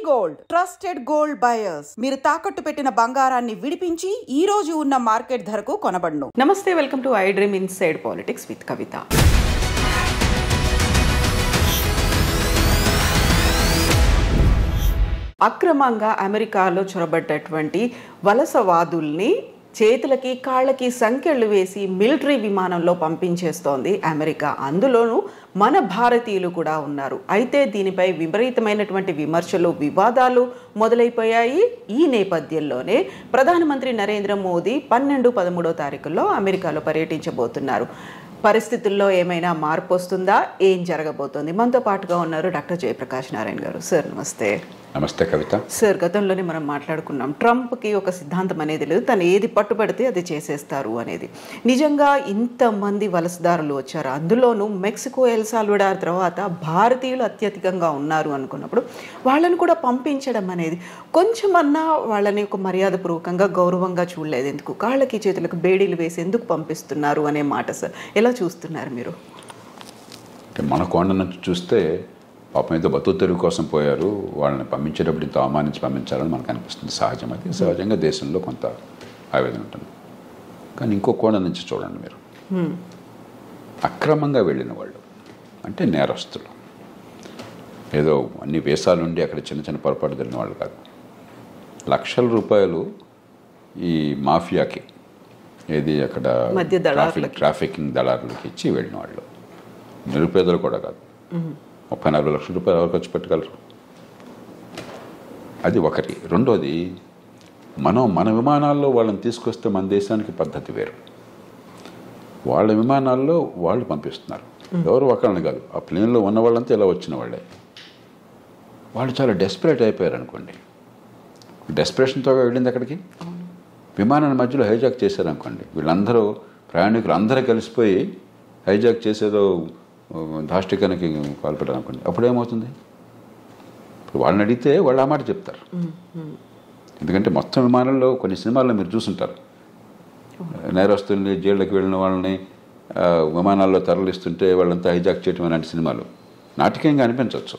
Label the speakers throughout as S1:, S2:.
S1: Gold trusted gold buyers. మీరు తాకట్టు పెట్టిన బంగారాన్ని విడిపించి ఈ రోజు ఉన్న మార్కెట్ ధరకు కొనబడును.
S2: నమస్తే, welcome to I dream inside politics with Kavitha. అక్రమంగా అమెరికాలో చొరబడ్డటువంటి వలసవాదుల్ని చేతులకి కాళ్ళకి సంకెళ్ళు వేసి మిలిటరీ విమానంలో పంపించేస్తోంది అమెరికా. అందులోనూ మన భారతీయులు కూడా ఉన్నారు. అయితే దీనిపై విపరీతమైనటువంటి విమర్శలు, వివాదాలు మొదలైపోయాయి. ఈ నేపథ్యంలోనే ప్రధానమంత్రి నరేంద్ర మోదీ 12-13 తారీఖుల్లో అమెరికాలో పర్యటించబోతున్నారు. పరిస్థితుల్లో ఏమైనా మార్పు వస్తుందా? ఏం జరగబోతోంది? మనతో పాటుగా ఉన్నారు డాక్టర్ జయప్రకాష్ నారాయణ గారు. సార్ నమస్తే.
S3: నమస్తే కవిత.
S2: సార్, గతంలోనే మనం మాట్లాడుకున్నాం, ట్రంప్కి ఒక సిద్ధాంతం అనేది లేదు, తను ఏది పట్టుబడితే అది చేసేస్తారు అనేది. నిజంగా ఇంతమంది వలసదారులు వచ్చారు, అందులోనూ మెక్సికో, ఎల్ సాల్వడార్ తర్వాత భారతీయులు అత్యధికంగా ఉన్నారు అనుకున్నప్పుడు వాళ్ళని కూడా పంపించడం అనేది కొంచెమన్నా వాళ్ళని ఒక మర్యాదపూర్వకంగా గౌరవంగా చూడలేదు. ఎందుకు కాళ్ళకి చేతులకు బేడీలు వేసి ఎందుకు పంపిస్తున్నారు అనే మాట సార్ ఎలా చూస్తున్నారు మీరు?
S3: మన కోణ నుంచి చూస్తే పాపం ఏదో బతుకు తెరువు కోసం పోయారు, వాళ్ళని పంపించేటప్పుడు ఇంత అవమానించి పంపించాలని మనకు అనిపిస్తుంది. సహజం, అది సహజంగా దేశంలో కొంత ఆవేదన ఉంటుంది. కానీ ఇంకో కోణం నుంచి చూడండి మీరు, అక్రమంగా వెళ్ళిన వాళ్ళు అంటే నేరస్తులు, ఏదో అన్ని వేసాలు ఉండి అక్కడ చిన్న చిన్న పొరపాటు జరిగిన వాళ్ళు కాదు. లక్షల రూపాయలు ఈ మాఫియాకి, ఏది అక్కడ ట్రాఫికింగ్ దళారులకి ఇచ్చి వెళ్ళిన వాళ్ళు, నిరుపేదలు కూడా కాదు. 30-40 లక్షల రూపాయలు ఎవరు ఖర్చు పెట్టగలరు? అది ఒకటి. రెండోది, మన విమానాల్లో వాళ్ళని తీసుకొస్తే మన దేశానికి పద్ధతి వేరు. వాళ్ళ విమానాల్లో వాళ్ళు పంపిస్తున్నారు, ఎవరు ఒకళ్ళని కాదు. ఆ ప్లేన్లో ఉన్న వాళ్ళంతా ఇలా వచ్చిన వాళ్ళే. వాళ్ళు చాలా డెస్పరేట్ అయిపోయారు అనుకోండి. డెస్పరేషన్తో వెళ్ళింది అక్కడికి. విమానాన్ని మధ్యలో హైజాక్ చేశారనుకోండి, వీళ్ళందరూ ప్రయాణికులు అందరూ కలిసిపోయి హైజాక్ చేసేదో దాష్టికానికి పాల్పడ్డారు అనుకోండి, అప్పుడేమవుతుంది? ఇప్పుడు వాళ్ళని అడిగితే వాళ్ళు ఆ మాట చెప్తారు. ఎందుకంటే మొత్తం విమానంలో కొన్ని సినిమాల్లో మీరు చూసుంటారు, నేరస్తుల్ని, జైళ్ళకి వెళ్ళిన వాళ్ళని విమానాల్లో తరలిస్తుంటే వాళ్ళంతా హైజాక్ చేయటం అలాంటి సినిమాలు నాటకీయంగా అనిపించవచ్చు.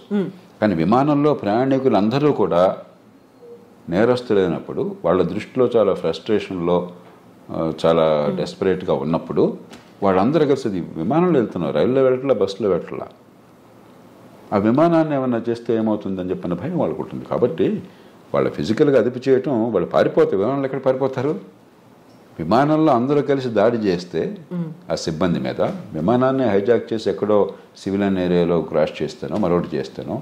S3: కానీ విమానంలో ప్రయాణికులు అందరూ కూడా నేరస్తులైనప్పుడు, వాళ్ళ దృష్టిలో చాలా ఫ్రస్ట్రేషన్లో, చాలా డెస్పరేట్గా ఉన్నప్పుడు వాళ్ళందరూ కలిసి విమానంలో వెళ్తున్నారు, రైల్లో వెళ్ళట్లా, బస్సులో వెళ్ళట్లా. ఆ విమానాన్ని ఏమన్నా చేస్తే ఏమవుతుందని చెప్పిన భయం వాళ్ళకు ఉంటుంది. కాబట్టి వాళ్ళ ఫిజికల్గా అదుపు చేయటం, వాళ్ళు పారిపోతారు. విమానంలో ఎక్కడ పారిపోతారు? విమానంలో అందరూ కలిసి దాడి చేస్తే ఆ సిబ్బంది మీద, విమానాన్ని హైజాక్ చేసి ఎక్కడో సివిలియన్ ఏరియాలో క్రాష్ చేస్తానో, మరొకటి చేస్తానో,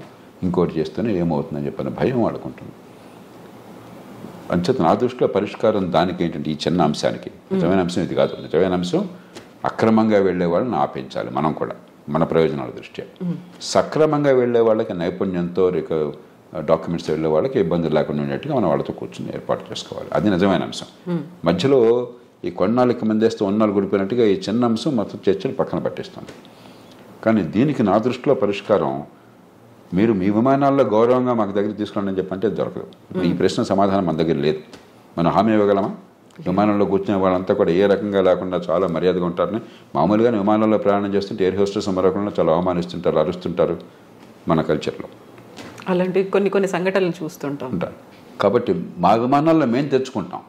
S3: ఇంకోటి చేస్తానో ఏమవుతుందని చెప్పిన భయం వాళ్ళకుంటుంది. అంచేత నా దృష్టిలో పరిష్కారం దానికి ఏంటంటే, ఈ చిన్న అంశానికి, నిజమైన అంశం ఇది కాదు. నిజమైన అంశం అక్రమంగా వెళ్ళే వాళ్ళని ఆపించాలి. మనం కూడా మన ప్రయోజనాల దృష్ట్యా సక్రమంగా వెళ్ళే వాళ్ళకి నైపుణ్యంతో డాక్యుమెంట్స్ వెళ్ళే వాళ్ళకి ఇబ్బందులు లేకుండా ఉండేట్టుగా మనం వాళ్ళతో కూర్చొని ఏర్పాటు చేసుకోవాలి. అది నిజమైన అంశం. మధ్యలో ఈ కొన్నాళ్ళకి మందేస్తే ఉన్నాళ్ళు గుడిపోయినట్టుగా ఈ చిన్న అంశం మొత్తం చర్చలు పక్కన పట్టేస్తుంది. కానీ దీనికి నా దృష్టిలో పరిష్కారం, మీరు మీ విమానాల్లో గౌరవంగా మాకు దగ్గర తీసుకోండి అని చెప్పంటే దొరకదు. ఈ ప్రశ్న సమాధానం మన దగ్గర లేదు. మనం హామీ ఇవ్వగలమా? విమానంలో కూర్చునే వాళ్ళంతా కూడా ఏ రకంగా లేకుండా చాలా మర్యాదగా ఉంటారని. మామూలుగానే విమానంలో ప్రయాణం చేస్తుంటే ఎయిర్ హోస్టెస్ మరొకళ్ళు చాలా అవమానిస్తుంటారు, అరుస్తుంటారు మన కల్చర్లో.
S2: అలాంటి కొన్ని సంఘటనలు చూస్తుంటాం.
S3: కాబట్టి మా విమానాల్లో మేము తెచ్చుకుంటాం,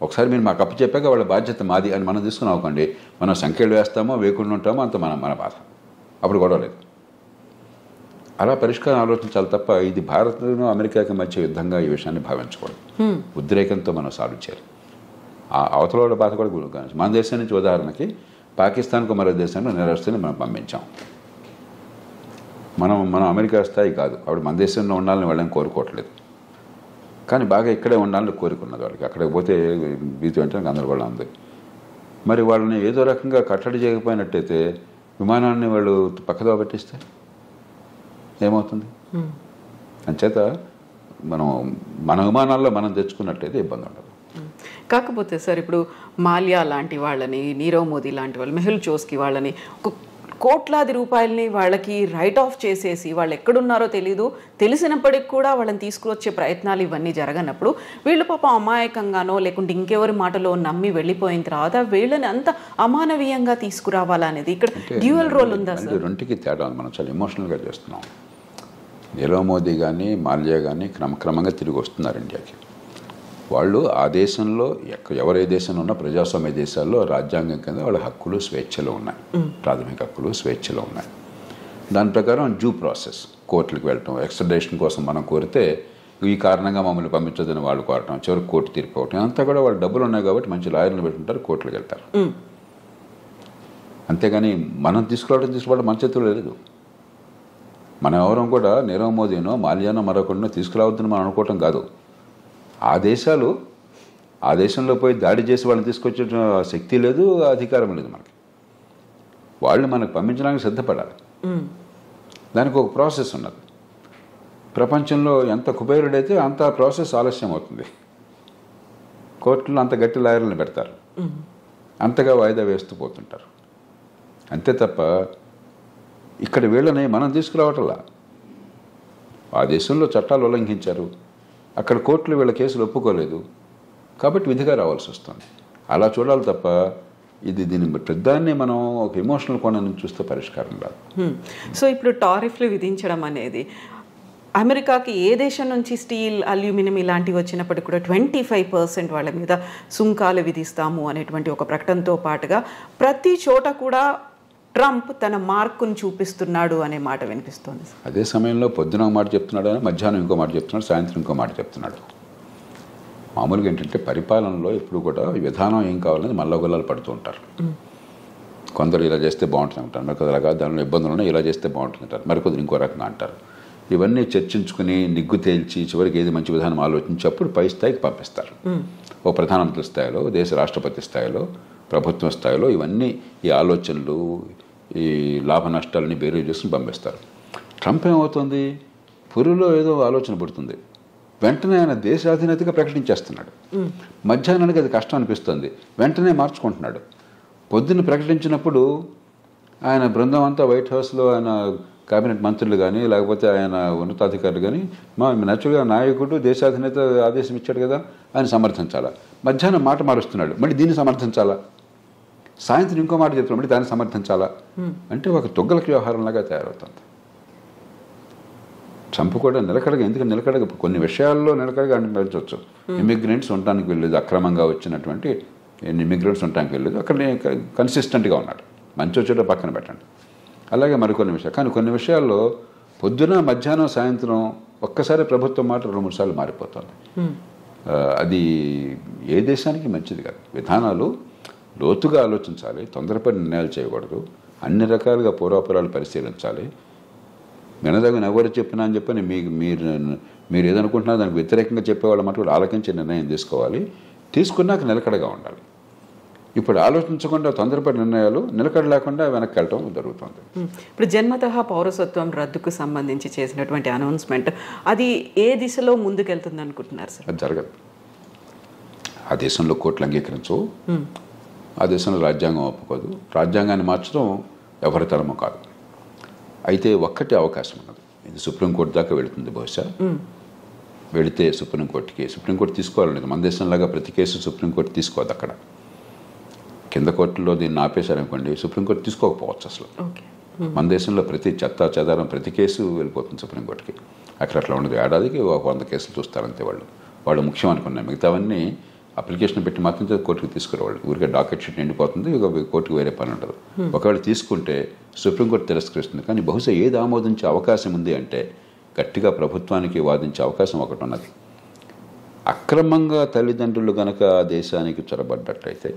S3: ఒకసారి మీరు మాకు అప్పు చెప్పాక వాళ్ళ బాధ్యత మాది అని మనం తీసుకుని అవ్వకండి. మనం సంఖ్యలు వేస్తామో వేయకుండా ఉంటామో అంత మన బాధ. అప్పుడు గొడవ లేదు. అలా పరిష్కారం ఆలోచించాలి తప్ప ఇది భారత్ను అమెరికాకి మధ్య యుద్ధంగా ఈ విషయాన్ని భావించకూడదు. ఉద్రేకంతో మనం సాల్వ్ చేయాలి. ఆ అవతల బాధ కూడా. మన దేశం నుంచి ఉదాహరణకి పాకిస్తాన్కు మరో దేశంలో నేరస్తుని మనం పంపించాం. మనం అమెరికా స్థాయి కాదు, అప్పుడు మన దేశంలో ఉండాలని వాళ్ళని కోరుకోవట్లేదు. కానీ బాగా ఇక్కడే ఉండాలని కోరుకున్నది వాళ్ళకి. అక్కడికి పోతే బీతి వెంటనే గందరగోళం ఉంది. మరి వాళ్ళని ఏదో రకంగా కట్టడి చేయకపోయినట్టయితే, విమానాన్ని వాళ్ళు పక్కదో పట్టిస్తే ఏమవుతుంది? అంచేత మన విమానాల్లో మనం తెచ్చుకున్నట్టయితే ఇబ్బంది ఉండదు.
S2: కాకపోతే సార్, ఇప్పుడు మాల్యా లాంటి వాళ్ళని, నీరవ్ మోదీ లాంటి వాళ్ళు, మెహుల్ చోస్కి వాళ్ళని కోట్లాది రూపాయలని వాళ్ళకి రైట్ ఆఫ్ చేసేసి వాళ్ళు ఎక్కడున్నారో తెలిసినప్పటికి కూడా వాళ్ళని తీసుకువచ్చే ప్రయత్నాలు ఇవన్నీ జరగనప్పుడు వీళ్ళు పాపం అమాయకంగానో లేకుంటే ఇంకెవరి మాటలో నమ్మి వెళ్ళిపోయిన తర్వాత వీళ్ళని అంత అమానవీయంగా తీసుకురావాలనేది ఇక్కడ డ్యూయల్ రోల్ ఉందా సార్?
S3: రెండుకి తేడా. మనం చాలా ఎమోషనల్గా చేస్తున్నాం. నీరవ్ మోదీ కానీ మాల్యా కానీ క్రమక్రమంగా తిరిగి వస్తున్నారు ఇండియాకి. వాళ్ళు ఆ దేశంలో ఎవరే దేశంలో ఉన్నా ప్రజాస్వామ్య దేశాల్లో రాజ్యాంగం కింద వాళ్ళ హక్కులు స్వేచ్ఛలు ఉన్నాయి, ప్రాథమిక హక్కులు స్వేచ్ఛలు ఉన్నాయి. దాని ప్రకారం డ్యూ ప్రాసెస్, కోర్టులకు వెళ్ళటం, ఎక్స్ట్రడిషన్ కోసం మనం కోరితే ఈ కారణంగా మమ్మల్ని పంపించదని వాళ్ళు కోరటం, చివరికి కోర్టు తీర్పు అవటం, అంతా కూడా వాళ్ళు డబ్బులు ఉన్నాయి కాబట్టి మంచి లాయర్లు పెట్టుకుంటారు, కోర్టులకు వెళ్తారు. అంతేగాని మనం తీసుకోవడం మన చేతుల్లో లేదు. మనం ఎవరం కూడా నీరవ్ మోదీనో మాల్యానో మరొకరినో తీసుకురావద్దని మనం అనుకోవటం కాదు. ఆ దేశంలో పోయి దాడి చేసి వాళ్ళని తీసుకొచ్చే శక్తి లేదు, అధికారం లేదు మనకి. వాళ్ళు మనకు పంపించడానికి సిద్ధపడాలి. దానికి ఒక ప్రాసెస్ ఉన్నది. ప్రపంచంలో ఎంత కుబేరుడైతే అంత ప్రాసెస్ ఆలస్యం అవుతుంది. కోర్టులో అంత గట్టి లాయర్లను పెడతారు, అంతగా వాయిదా వేస్తూ పోతుంటారు. అంతే తప్ప ఇక్కడ వీళ్ళని మనం తీసుకురావటంలా. ఆ దేశంలో చట్టాలు ఉల్లంఘించారు, అక్కడ కోర్టులు వీళ్ళ కేసులు ఒప్పుకోలేదు కాబట్టి విధిగా రావాల్సి వస్తుంది. అలా చూడాలి తప్ప దీని పెద్దాన్ని మనం ఒక ఎమోషనల్ కోణం నుంచి చూస్తే పరిష్కారం రాదు.
S2: సో ఇప్పుడు టారిఫ్లు విధించడం అనేది అమెరికాకి ఏ దేశం నుంచి స్టీల్, అల్యూమినియం ఇలాంటివి వచ్చినప్పటికీ కూడా 25% వాళ్ళ మీద సుంకాలు విధిస్తాము అనేటువంటి ఒక ప్రకటనతో పాటుగా ప్రతి చోట కూడా ట్రంప్ తన మార్కును చూపిస్తున్నాడు అనే మాట వినిపిస్తోంది.
S3: అదే సమయంలో పొద్దున ఒక మాట చెప్తున్నాడు, మధ్యాహ్నం ఇంకో మాట చెప్తున్నాడు, సాయంత్రం ఇంకో మాట చెప్తున్నాడు. మామూలుగా ఏంటంటే పరిపాలనలో ఎప్పుడు కూడా విధానం ఏం కావాలని మల్లగొల్లాలు పడుతూ ఉంటారు. కొందరు ఇలా చేస్తే బాగుంటుంది అంటారు, మరికొందరు అలాగా దానిలో ఇబ్బందులు ఉన్నాయి, ఇలా చేస్తే బాగుంటుంది అంటారు, మరికొందరు ఇంకో రకంగా అంటారు. ఇవన్నీ చర్చించుకుని నిగ్గు తేల్చి చివరికి ఏది మంచి విధానం ఆలోచించి అప్పుడు పై స్థాయికి పంపిస్తారు. ఓ ప్రధానమంత్రి స్థాయిలో, దేశ రాష్ట్రపతి స్థాయిలో, ప్రభుత్వం స్థాయిలో ఇవన్నీ ఈ ఆలోచనలు, ఈ లాభ నష్టాలని బేరీ చేసుకుని పంపిస్తారు. ట్రంప్ ఏమవుతుంది, పురిలో ఏదో ఆలోచన పడుతుంది, వెంటనే ఆయన దేశాధినేతగా ప్రకటించేస్తున్నాడు. మధ్యాహ్నానికి అది కష్టం అనిపిస్తుంది, వెంటనే మార్చుకుంటున్నాడు. పొద్దున్న ప్రకటించినప్పుడు ఆయన బృందం అంతా వైట్ హౌస్లో ఆయన కేబినెట్ మంత్రులు కానీ లేకపోతే ఆయన ఉన్నతాధికారులు కానీ మా నేచురల్గా నాయకుడు దేశాధినేత ఆదేశం ఇచ్చాడు కదా ఆయన సమర్థించాలా. మధ్యాహ్నం మాట మారుస్తున్నాడు, మళ్ళీ దీన్ని సమర్థించాలా. సాయంత్రం ఇంకో మాట చెప్తున్నాడు, మళ్ళీ దాన్ని సమర్థించాలా. అంటే ఒక తొగ్గలకి వ్యవహారంలాగా తయారవుతుంది. ట్రంప్ కూడా నిలకడగా, ఎందుకంటే నిలకడగా కొన్ని విషయాల్లో నిలకడగా అనిపించవచ్చు. ఇమిగ్రెంట్స్ ఉండటానికి వెళ్ళలేదు, అక్రమంగా వచ్చినటువంటి ఇమిగ్రెంట్స్ ఉండటానికి వెళ్ళలేదు, అక్కడ కన్సిస్టెంట్గా ఉన్నాడు. మంచి వచ్చేటో పక్కన పెట్టండి. అలాగే మరికొన్ని విషయాలు, కానీ కొన్ని విషయాల్లో పొద్దున మధ్యాహ్నం సాయంత్రం ఒక్కసారి ప్రభుత్వం మాట 2-3 సార్లు మారిపోతుంది. అది ఏ దేశానికి మంచిది కాదు. విధానాలు లోతుగా ఆలోచించాలి, తొందరపడి నిర్ణయాలు చేయకూడదు, అన్ని రకాలుగా పూర్వాపురాలు పరిశీలించాలి. వినదగిన ఎవరు చెప్పినా అని చెప్పని మీరు ఏదనుకుంటున్నా దానికి వ్యతిరేకంగా చెప్పేవాళ్ళ మాట ఆలోచించి నిర్ణయం తీసుకోవాలి. తీసుకున్నాక నిలకడగా ఉండాలి. ఇప్పుడు ఆలోచించకుండా తొందరపడి నిర్ణయాలు, నిలకడ లేకుండా వెనక్కి వెళ్ళటం జరుగుతుంది.
S2: ఇప్పుడు జన్మతః పౌరసత్వం రద్దుకు సంబంధించి చేసినటువంటి అనౌన్స్మెంట్ అది ఏ దిశలో ముందుకెళ్తుంది అనుకుంటున్నారు సార్?
S3: అది జరగదు. ఆ దేశంలో కోర్టులు అంగీకరించవు, ఆ దేశంలో రాజ్యాంగం ఒప్పుకోదు. రాజ్యాంగాన్ని మార్చడం ఎవరి తరమో కాదు. అయితే ఒక్కటే అవకాశం ఉన్నది, ఇది సుప్రీంకోర్టు దాకా వెళుతుంది. బహుశా వెళితే సుప్రీంకోర్టు తీసుకోవాలనేది. మన దేశంలాగా ప్రతి కేసు సుప్రీంకోర్టు తీసుకోవద్దు. అక్కడ కింద కోర్టులో దీన్ని ఆపేశారనుకోండి, సుప్రీంకోర్టు తీసుకోకపోవచ్చు అసలు. మన దేశంలో ప్రతి చెత్త చెదారం ప్రతి కేసు వెళ్ళిపోతుంది సుప్రీంకోర్టుకి. అక్కడ అట్లా ఉండదు. ఏడాదికి 100 కేసులు చూస్తారంతే. వాళ్ళు ముఖ్యం అనుకున్నాయి, మిగతావన్నీ అప్లికేషన్ పెట్టి మాత్రం కోర్టుకు తీసుకురావాలి. ఊరికే డాకెట్ షీట్ నిండిపోతుంది, కోర్టుకు వేరే పని ఉండదు. ఒకవేళ తీసుకుంటే సుప్రీంకోర్టు తిరస్కరిస్తుంది. కానీ బహుశా ఏది ఆమోదించే అవకాశం ఉంది అంటే గట్టిగా ప్రభుత్వానికి వాదించే అవకాశం ఒకటి ఉన్నది. అక్రమంగా తల్లిదండ్రులు గనక దేశానికి చొరబడ్డట్టయితే,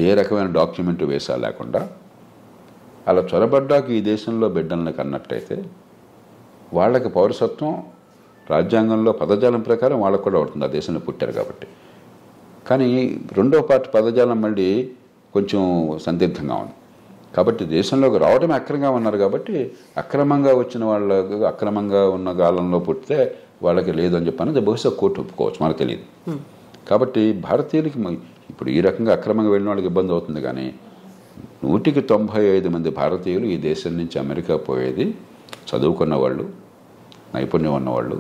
S3: ఏ రకమైన డాక్యుమెంట్ వేసా లేకుండా అలా చొరబడ్డాక ఈ దేశంలో బిడ్డలను కన్నట్టయితే వాళ్ళకి పౌరసత్వం రాజ్యాంగంలో పదజాలం ప్రకారం వాళ్ళకు కూడా అవుతుంది, ఆ దేశంలో పుట్టారు కాబట్టి. కానీ రెండో పార్ట్ పదజాలం మళ్ళీ కొంచెం సందిగ్ధంగా ఉంది. కాబట్టి దేశంలోకి రావడమే అక్రమంగా ఉన్నారు కాబట్టి అక్రమంగా వచ్చిన వాళ్ళకు, అక్రమంగా ఉన్న కాలంలో పుట్టితే వాళ్ళకి లేదు అని చెప్పి బహుశా కోర్టు ఒప్పుకోవచ్చు, మనకు తెలియదు. కాబట్టి భారతీయులకి ఇప్పుడు ఈ రకంగా అక్రమంగా వెళ్ళిన వాళ్ళకి ఇబ్బంది అవుతుంది. కానీ 195 మంది భారతీయులు ఈ దేశం నుంచి అమెరికా పోయేది చదువుకున్న వాళ్ళు, నైపుణ్యం ఉన్నవాళ్ళు,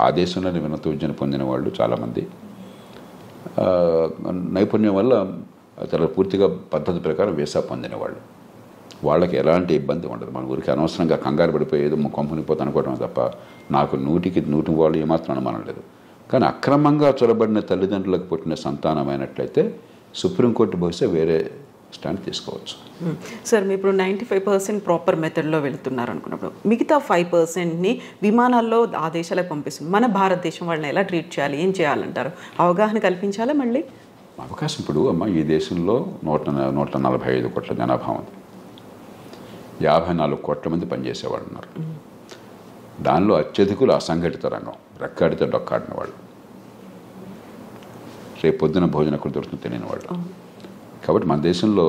S3: ఆ దేశంలోనే ఉన్నత విద్యను పొందిన వాళ్ళు చాలామంది, నైపుణ్యం వల్ల చాలా పూర్తిగా పద్ధతి ప్రకారం వీసా పొందిన వాళ్ళు. వాళ్ళకి ఎలాంటి ఇబ్బంది ఉండదు. మన ఊరికి అనవసరంగా కంగారు పడిపోయి ఏదో కొంపనిపోతే అనుకోవడం తప్ప నాకు 100% వాళ్ళు ఏమాత్రం అనుమానం లేదు. కానీ అక్రమంగా చొరబడిన తల్లిదండ్రులకు పుట్టిన సంతానమైనట్లయితే సుప్రీంకోర్టు బహుశా వేరే స్టాండ్ తీసుకోవచ్చు.
S2: సార్ మీరు ఇప్పుడు 95% ప్రాపర్ మెథడ్లో వెళుతున్నారు అనుకున్నప్పుడు మిగతా 5%ని విమానాల్లో ఆ దేశాలకు పంపిస్తుంది. మన భారతదేశం వాళ్ళని ఎలా ట్రీట్ చేయాలి, ఏం చేయాలంటారు? అవగాహన కల్పించాలా? మళ్ళీ
S3: అవకాశం ఇప్పుడు ఈ దేశంలో 145 కోట్ల జనాభా ఉంది. 54 కోట్ల మంది పనిచేసేవాళ్ళు ఉన్నారు. దానిలో అత్యధికులు అసంఘటిత రంగం, రెక్కాడితే డొక్కాడిన వాళ్ళు, రేపు పొద్దున భోజనం ఎక్కడ దొరుకుతుంది తెలియని వాళ్ళు. కాబట్టి మన దేశంలో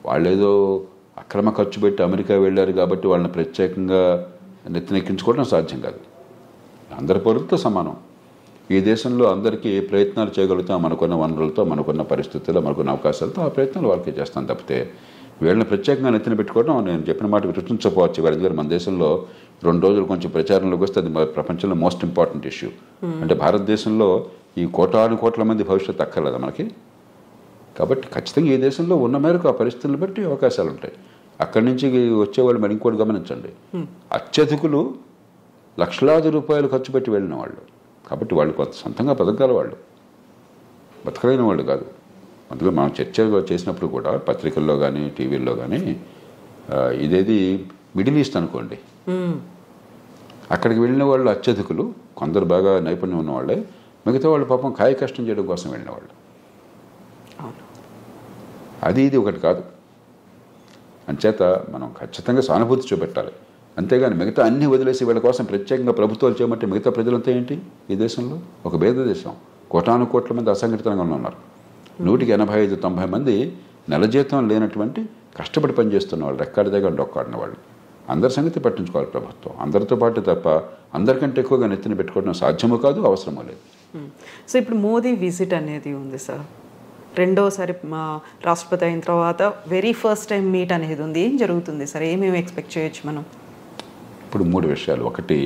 S3: వాళ్ళేదో అక్రమ ఖర్చు పెట్టి అమెరికా వెళ్ళారు కాబట్టి వాళ్ళని ప్రత్యేకంగా నెత్తినెక్కించుకోవడం సాధ్యం కాదు. అందరి పౌరులతో సమానం. ఈ దేశంలో అందరికీ ఏ ప్రయత్నాలు చేయగలుగుతాం మనకున్న వనరులతో, మనకున్న పరిస్థితుల్లో, మనకున్న అవకాశాలతో ఆ ప్రయత్నాలు వాళ్ళకి చేస్తాం తప్పితే వీళ్ళని ప్రత్యేకంగా నెత్తిన పెట్టుకోవడం నేను చెప్పిన మాట విరుచించకపోవచ్చు. ఎందుకంటే మన దేశంలో 2 రోజులు కొంచెం ప్రచారంలోకి వస్తే అది ప్రపంచంలో మోస్ట్ ఇంపార్టెంట్ ఇష్యూ. అంటే భారతదేశంలో ఈ కోట్ల మంది భవిష్యత్తు అక్కర్లేదా మనకి? కాబట్టి ఖచ్చితంగా ఈ దేశంలో ఉన్న మేరకు ఆ పరిస్థితులను బట్టి అవకాశాలు ఉంటాయి. అక్కడి నుంచి వచ్చేవాళ్ళు మరి ఇంకోటి గమనించండి, అత్యధికులు లక్షలాది రూపాయలు ఖర్చు పెట్టి వెళ్ళిన వాళ్ళు. కాబట్టి వాళ్ళు కొంత సొంతంగా బతకగల వాళ్ళు, బతకలేని వాళ్ళు కాదు. అందులో మనం చర్చ చేసినప్పుడు కూడా పత్రికల్లో కానీ టీవీల్లో కానీ ఇదేది మిడిల్ ఈస్ట్ అనుకోండి, అక్కడికి వెళ్ళిన వాళ్ళు అత్యధికులు, కొందరు బాగా నైపుణ్యం ఉన్నవాళ్ళే, మిగతా వాళ్ళు పాపం కాయ కష్టం చేయడం కోసం వెళ్ళిన వాళ్ళు. అది ఇది ఒకటి కాదు. అంచేత మనం ఖచ్చితంగా సానుభూతి చూపెట్టాలి. అంతేగాని మిగతా అన్ని వదిలేసి వీళ్ళ కోసం ప్రత్యేకంగా ప్రభుత్వాలు చేయమంటే మిగతా ప్రజలంతా ఏంటి? ఈ దేశంలో ఒక పేద దేశం, కోట్ల మంది అసంఘటిత రంగంలో ఉన్నారు. 185-90 మంది నెల జీతం లేనటువంటి కష్టపడి పనిచేస్తున్న వాళ్ళు, రెక్కాడి దగ్గర డొక్కాడిన వాళ్ళు. అందరి సంగతి పట్టించుకోవాలి ప్రభుత్వం. అందరితో పాటు తప్ప అందరికంటే ఎక్కువగా నెత్తిన పెట్టుకోవడం సాధ్యమూ కాదు, అవసరమూ లేదు.
S2: సో ఇప్పుడు మోదీ విజిట్ అనేది ఉంది సార్, రెండోసారి మా రాష్ట్రపతి అయిన తర్వాత వెరీ ఫస్ట్ టైం మీట్ అనేది ఉంది. ఏం జరుగుతుంది సార్? ఏమేమి ఎక్స్పెక్ట్ చేయొచ్చు మనం?
S3: ఇప్పుడు 3 విషయాలు. ఒకటి,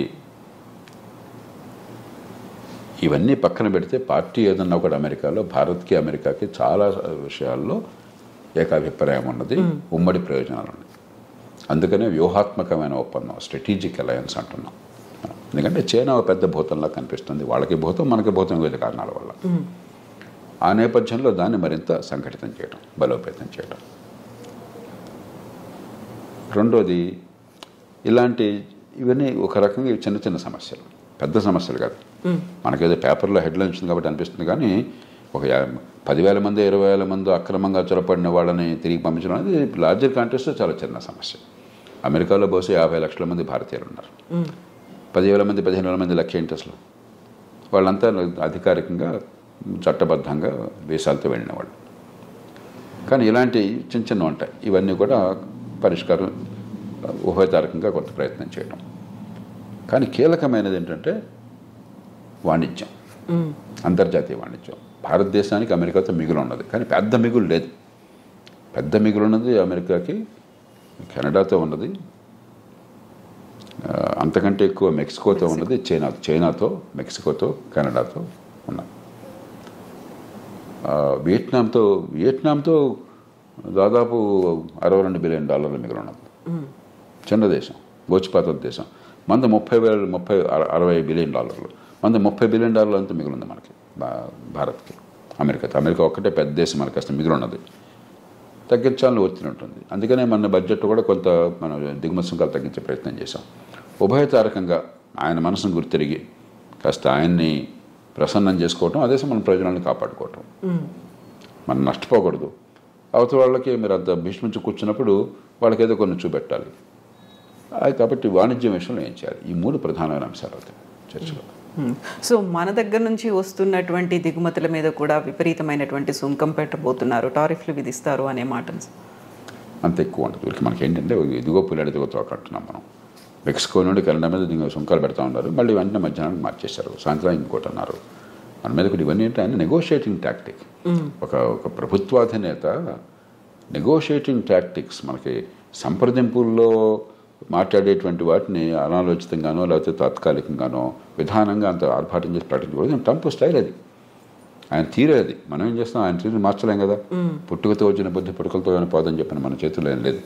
S3: ఇవన్నీ పక్కన పెడితే పార్టీ ఏదన్నా కూడా అమెరికాలో భారత్కి అమెరికాకి చాలా విషయాల్లో ఏకాభిప్రాయం ఉన్నది, ఉమ్మడి ప్రయోజనాలు ఉన్నాయి. అందుకనే వ్యూహాత్మకమైన ఒప్పందం, స్ట్రాటజిక్ అలయన్స్ అంటున్నాం. ఎందుకంటే చైనా పెద్ద భూతంలా కనిపిస్తుంది, వాళ్ళకి భూతం మనకి భూతం, వివిధ కారణాల వల్ల. ఆ నేపథ్యంలో దాన్ని మరింత సంఘటితం చేయడం, బలోపేతం చేయడం. రెండోది, ఇవన్నీ ఒక రకంగా చిన్న చిన్న సమస్యలు, పెద్ద సమస్యలు కాదు. మనకేదో పేపర్లో హెడ్లైన్ వచ్చింది కాబట్టి అనిపిస్తుంది, కానీ ఒక 10,000 మంది 20,000 మంది అక్రమంగా చొరపడిన వాళ్ళని తిరిగి పంపించడం అనేది లార్జర్ కాంటెక్స్ట్లో చాలా చిన్న సమస్య. అమెరికాలో బహుశా 50 లక్షల మంది భారతీయులు ఉన్నారు. 10,000 మంది 15,000 మంది లెక్క ఏంటి అసలు? వాళ్ళంతా అధికారికంగా చట్టబద్ధంగా దేశాలతో వెళ్ళిన వాళ్ళు. కానీ ఇలాంటి చిన్న ఉంటాయి. ఇవన్నీ కూడా పరిష్కారం ఉభయతారకంగా కొంత ప్రయత్నం చేయడం. కానీ కీలకమైనది ఏంటంటే వాణిజ్యం, అంతర్జాతీయ వాణిజ్యం. భారతదేశానికి అమెరికాతో మిగులు ఉన్నది, కానీ పెద్ద మిగులు లేదు. పెద్ద మిగులు ఉన్నది అమెరికాకి కెనడాతో ఉన్నది, అంతకంటే ఎక్కువ మెక్సికోతో ఉన్నది, చైనాతో, మెక్సికోతో, కెనడాతో ఉన్నది. వియట్నాంతో దాదాపు $62 బిలియన్ మిగులు ఉన్నది. చిన్న దేశం, గోచిపాత దేశం. మనది 60 బిలియన్ డాలర్లు, మనది $30 బిలియన్ అంతా మిగులుంది మనకి, భారత్కి. అమెరికా ఒక్కటే పెద్ద దేశం, మనకి అసలు మిగులున్నది. తగ్గించాలని ఒత్తిడి ఉంటుంది. అందుకనే మన బడ్జెట్ కూడా కొంత మనం దిగుమతి సుంకాలు తగ్గించే ప్రయత్నం చేశాం. ఉభయతారకంగా ఆయన మనసును గుర్తిరిగి కాస్త ఆయన్ని ప్రసన్నం చేసుకోవటం, అదే మన ప్రయోజనాలను కాపాడుకోవటం. మనం నష్టపోకూడదు. అవతల వాళ్ళకి మీరు అంత భీష్మించి కూర్చున్నప్పుడు వాళ్ళకి ఏదో కొన్ని చూపెట్టాలి. కాబట్టి వాణిజ్యం విషయంలో ఏం చేయాలి? ఈ 3 ప్రధానమైన అంశాలు అవుతాయి చర్చలో.
S2: సో మన దగ్గర నుంచి వస్తున్నటువంటి దిగుమతుల మీద కూడా విపరీతమైనటువంటి సుంకం పెట్టబోతున్నారు, టారిఫ్లు విధిస్తారు అనే మాట
S3: అంత ఎక్కువ ఉంటుంది. మనకి ఏంటంటే ఇదిగో పుల్లాడి దిగుతో అంటున్నాం మనం. మెక్సికో నుండి కెనడా మీద సుంకాలు పెడతా ఉన్నారు, మళ్ళీ వెంటనే మధ్యాహ్నానికి మార్చేశారు, సాయంత్రం ఇంకోటి అన్నారు. మన మీద కూడా ఇవన్నీ ఏంటి ఆయన నెగోషియేటింగ్ టాక్టిక్. ఒక ప్రభుత్వాధినేత నెగోషియేటింగ్ టాక్టిక్స్, మనకి సంప్రదింపుల్లో మాట్లాడేటువంటి వాటిని అనాలోచితంగానో లేకపోతే తాత్కాలికంగానో విధానంగా అంత ఆర్భాటం చేసి ప్రకటించకూడదు. ట్రంప్ స్టైల్ అది, ఆయన తీరే అది. మనం ఏం చేస్తాం? ఆయన తీరు మార్చలేం కదా. పుట్టుకతో వచ్చిన బుద్ధి పుట్టుకలతో పోదని చెప్పిన మన చేతుల్లో ఏం లేదు.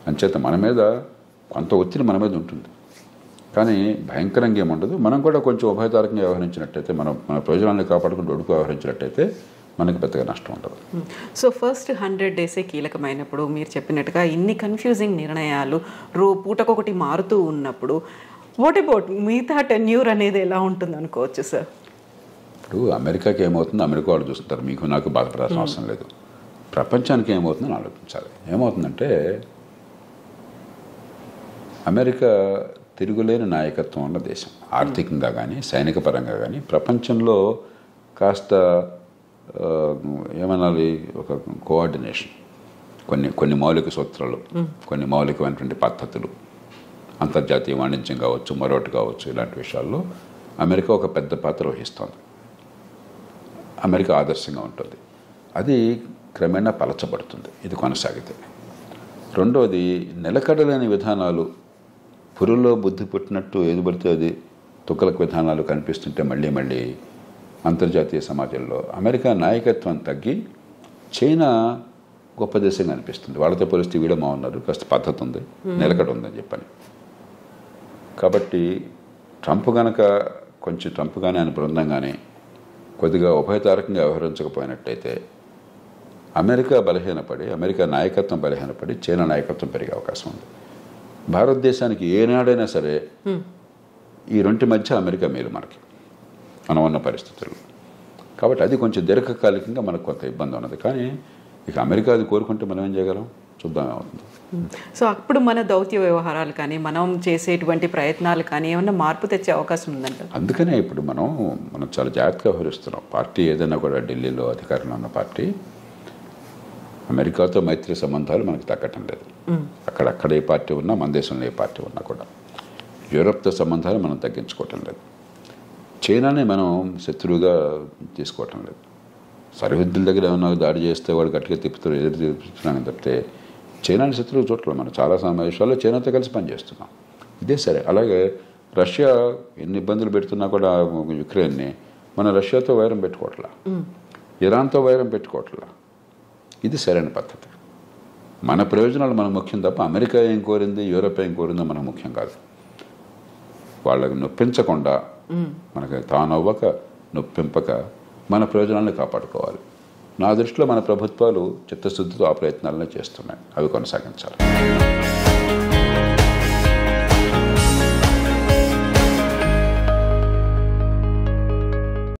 S3: అంచేత మన మీద కొంత ఒత్తిడి మన మీద ఉంటుంది, కానీ భయంకరంగా ఏముండదు. మనం కూడా కొంచెం ఉభయతారకంగా వ్యవహరించినట్టయితే, మన ప్రయోజనాన్ని కాపాడుకుంటూ ఒడుకు వ్యవహరించినట్టయితే మనకి పెద్దగా నష్టం ఉండదు.
S2: సో ఫస్ట్ 100 డేసే కీలకమైనప్పుడు మీరు చెప్పినట్టుగా ఇన్ని కన్ఫ్యూజింగ్ నిర్ణయాలు పూటకొకటి మారుతూ ఉన్నప్పుడు వాట్ అబౌట్ మిగతా టెన్యూర్ అనేది ఎలా ఉంటుంది అనుకోవచ్చు సార్?
S3: ఇప్పుడు అమెరికాకి ఏమవుతుందో అమెరికా వాళ్ళు చూస్తుంటారు, మీకు నాకు బాధపడాల్సిన అవసరం లేదు. ప్రపంచానికి ఏమవుతుందని ఆలోచించాలి. ఏమవుతుందంటే అమెరికా తిరుగులేని నాయకత్వం ఉన్న దేశం, ఆర్థికంగా కానీ సైనిక పరంగా కానీ. ప్రపంచంలో కాస్త ఏమనాలి, ఒక కోఆర్డినేషన్, కొన్ని మౌలిక సూత్రాలు, కొన్ని మౌలికమైనటువంటి పద్ధతులు, అంతర్జాతీయ వాణిజ్యం కావచ్చు, మరొకటి కావచ్చు, ఇలాంటి విషయాల్లో అమెరికా ఒక పెద్ద పాత్ర వహిస్తోంది. అమెరికా ఆదర్శంగా ఉంటుంది. అది క్రమేణా పలచబడుతుంది ఇది కొనసాగితే. రెండవది, నిలకడలేని విధానాలు, పురుల్లో బుద్ధి పుట్టినట్టు ఏది పడితే అది తుక్కలకు విధానాలు కనిపిస్తుంటే మళ్ళీ మళ్ళీ అంతర్జాతీయ సమాజంలో అమెరికా నాయకత్వం తగ్గి చైనా గొప్ప దేశంగా అనిపిస్తుంది. వాళ్ళతో పోలిస్తే వీడమా ఉన్నారు, కాస్త పద్ధతి ఉంది, నిలకడ ఉందని చెప్పని. కాబట్టి ట్రంప్ కానీ ఆయన బృందం కానీ కొద్దిగా ఉభయతారకంగా వ్యవహరించకపోయినట్టయితే అమెరికా నాయకత్వం బలహీనపడి చైనా నాయకత్వం పెరిగే అవకాశం ఉంది. భారతదేశానికి ఏనాడైనా సరే ఈ రెంటి మధ్య అమెరికా మేలు మనం ఉన్న పరిస్థితుల్లో. కాబట్టి అది కొంచెం దీర్ఘకాలికంగా మనకు కొంత ఇబ్బంది ఉన్నది. కానీ ఇక అమెరికా అది కోరుకుంటే మనం ఏం చేయగలం, చూద్దాం ఏమవుతుంది.
S2: సో అప్పుడు మన దౌత్య వ్యవహారాలు కానీ మనం చేసేటువంటి ప్రయత్నాలు కానీ ఏమన్నా మార్పు తెచ్చే అవకాశం ఉందంట.
S3: అందుకనే ఇప్పుడు మనం చాలా జాగ్రత్తగా వ్యవహరిస్తున్నాం. పార్టీ ఏదైనా కూడా ఢిల్లీలో అధికారంలో ఉన్న పార్టీ అమెరికాతో మైత్రి సంబంధాలు మనకు తగ్గటం లేదు. అక్కడ ఏ పార్టీ ఉన్నా, మన దేశంలో ఏ పార్టీ ఉన్నా కూడా యూరప్తో సంబంధాలు మనం తగ్గించుకోవటం లేదు. చైనాని మనం శత్రువుగా తీసుకోవటం లేదు. సరిహద్దుల దగ్గర ఏమన్నా దాడి చేస్తే వాడు గట్టిగా ఎదురు తిప్పుతున్నాను తప్పితే చైనాని శత్రువు చూడలేదు. మనం చాలా సమావేశాల్లో చైనాతో కలిసి పనిచేస్తున్నాం. ఇదే సరే. అలాగే రష్యా ఎన్ని ఇబ్బందులు పెడుతున్నా కూడా యుక్రెయిన్ని మన రష్యాతో వైరం పెట్టుకోవట్లా, ఇరాన్తో వైరం పెట్టుకోవట్లా. ఇది సరైన పద్ధతి. మన ప్రయోజనాలు మనకు ముఖ్యం తప్ప అమెరికా ఏం కోరింది, యూరప్ ఏం కోరిందో మనకు ముఖ్యం కాదు. వాళ్ళకి నొప్పించకుండా, మనకి తానవ్వక నొప్పింపక మన ప్రయోజనాలను కాపాడుకోవాలి. నా దృష్టిలో మన ప్రభుత్వాలు చిత్తశుద్ధితో ఆ ప్రయత్నాలనే చేస్తున్నాయి. అవి కొనసాగించాలి.